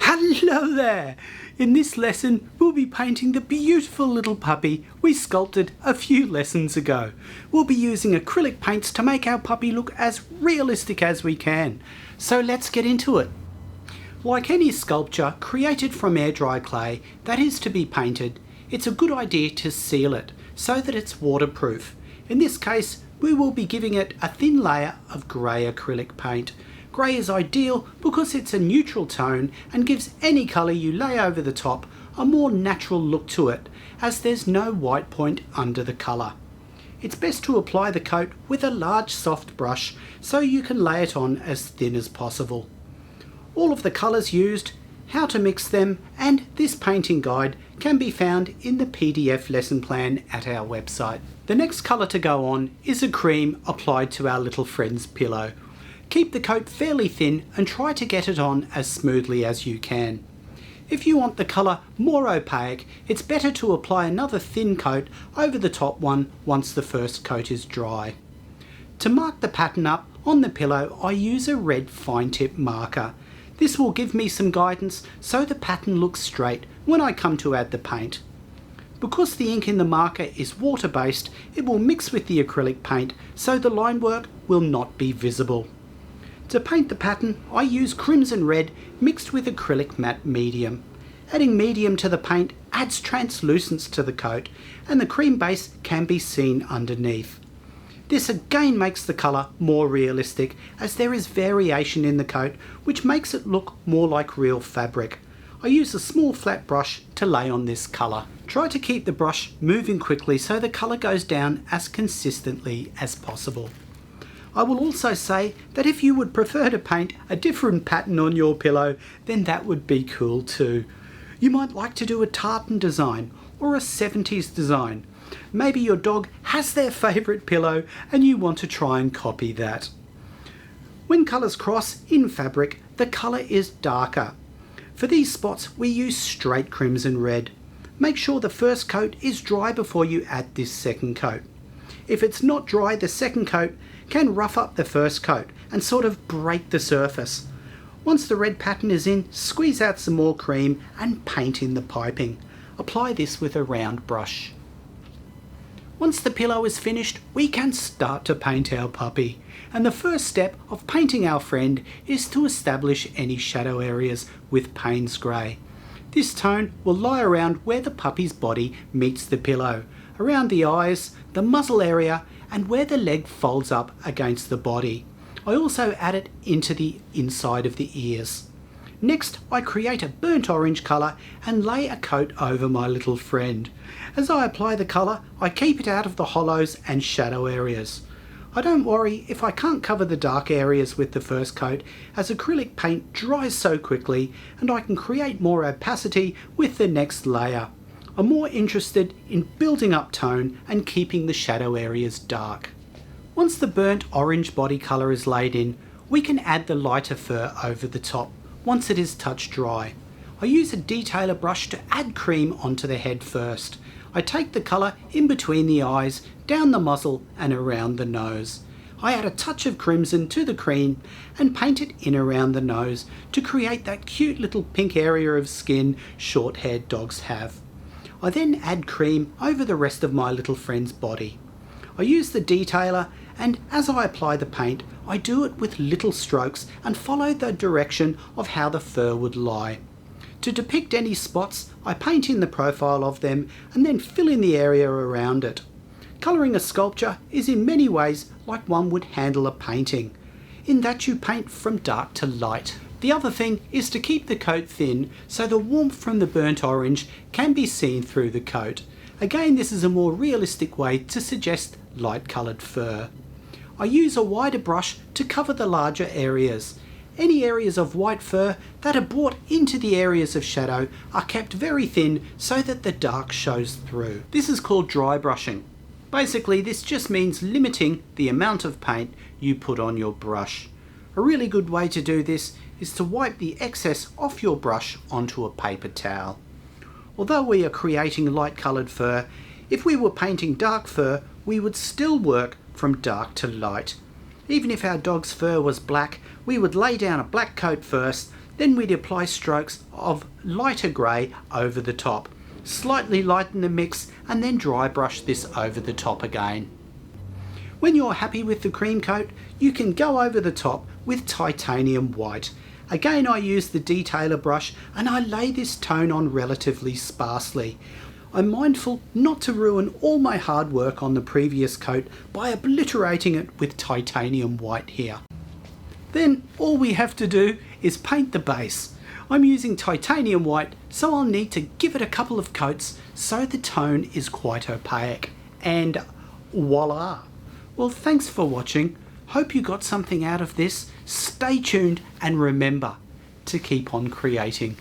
Hello there! In this lesson we'll be painting the beautiful little puppy we sculpted a few lessons ago. We'll be using acrylic paints to make our puppy look as realistic as we can. So let's get into it. Like any sculpture created from air dry clay that is to be painted, it's a good idea to seal it so that it's waterproof. In this case we will be giving it a thin layer of grey acrylic paint. Grey is ideal because it's a neutral tone and gives any colour you lay over the top a more natural look to it, as there's no white point under the colour. It's best to apply the coat with a large soft brush so you can lay it on as thin as possible. All of the colours used, how to mix them and this painting guide can be found in the PDF lesson plan at our website. The next colour to go on is a cream applied to our little friend's pillow. Keep the coat fairly thin and try to get it on as smoothly as you can. If you want the colour more opaque, it's better to apply another thin coat over the top one once the first coat is dry. To mark the pattern up on the pillow, I use a red fine tip marker. This will give me some guidance so the pattern looks straight when I come to add the paint. Because the ink in the marker is water based, it will mix with the acrylic paint so the line work will not be visible. To paint the pattern, I use crimson red mixed with acrylic matte medium. Adding medium to the paint adds translucence to the coat and the cream base can be seen underneath. This again makes the colour more realistic as there is variation in the coat which makes it look more like real fabric. I use a small flat brush to lay on this colour. Try to keep the brush moving quickly so the colour goes down as consistently as possible. I will also say that if you would prefer to paint a different pattern on your pillow, then that would be cool too. You might like to do a tartan design or a 70s design. Maybe your dog has their favourite pillow and you want to try and copy that. When colours cross in fabric, the colour is darker. For these spots we use straight crimson red. Make sure the first coat is dry before you add this second coat. If it's not dry, the second coat can rough up the first coat and sort of break the surface. Once the red pattern is in, squeeze out some more cream and paint in the piping. Apply this with a round brush. Once the pillow is finished, we can start to paint our puppy. And the first step of painting our friend is to establish any shadow areas with Payne's Grey. This tone will lie around where the puppy's body meets the pillow, around the eyes, the muzzle area and where the leg folds up against the body. I also add it into the inside of the ears. Next, I create a burnt orange colour and lay a coat over my little friend. As I apply the colour, I keep it out of the hollows and shadow areas. I don't worry if I can't cover the dark areas with the first coat, as acrylic paint dries so quickly and I can create more opacity with the next layer. I'm more interested in building up tone and keeping the shadow areas dark. Once the burnt orange body colour is laid in, we can add the lighter fur over the top once it is touch dry. I use a detailer brush to add cream onto the head first. I take the colour in between the eyes, down the muzzle and around the nose. I add a touch of crimson to the cream and paint it in around the nose to create that cute little pink area of skin short-haired dogs have. I then add cream over the rest of my little friend's body. I use the detailer and as I apply the paint, I do it with little strokes and follow the direction of how the fur would lie. To depict any spots, I paint in the profile of them and then fill in the area around it. Colouring a sculpture is in many ways like one would handle a painting, in that you paint from dark to light. The other thing is to keep the coat thin so the warmth from the burnt orange can be seen through the coat. Again, this is a more realistic way to suggest light coloured fur. I use a wider brush to cover the larger areas. Any areas of white fur that are brought into the areas of shadow are kept very thin so that the dark shows through. This is called dry brushing. Basically, this just means limiting the amount of paint you put on your brush. A really good way to do this is to wipe the excess off your brush onto a paper towel. Although we are creating light coloured fur, if we were painting dark fur, we would still work from dark to light. Even if our dog's fur was black, we would lay down a black coat first, Then we'd apply strokes of lighter grey over the top. Slightly lighten the mix and then dry brush this over the top again. When you're happy with the cream coat, you can go over the top with titanium white. Again, I use the detailer brush and I lay this tone on relatively sparsely. I'm mindful not to ruin all my hard work on the previous coat by obliterating it with titanium white here. Then all we have to do is paint the base. I'm using titanium white, so I'll need to give it a couple of coats so the tone is quite opaque. And voila! Well, thanks for watching. Hope you got something out of this. Stay tuned and remember to keep on creating.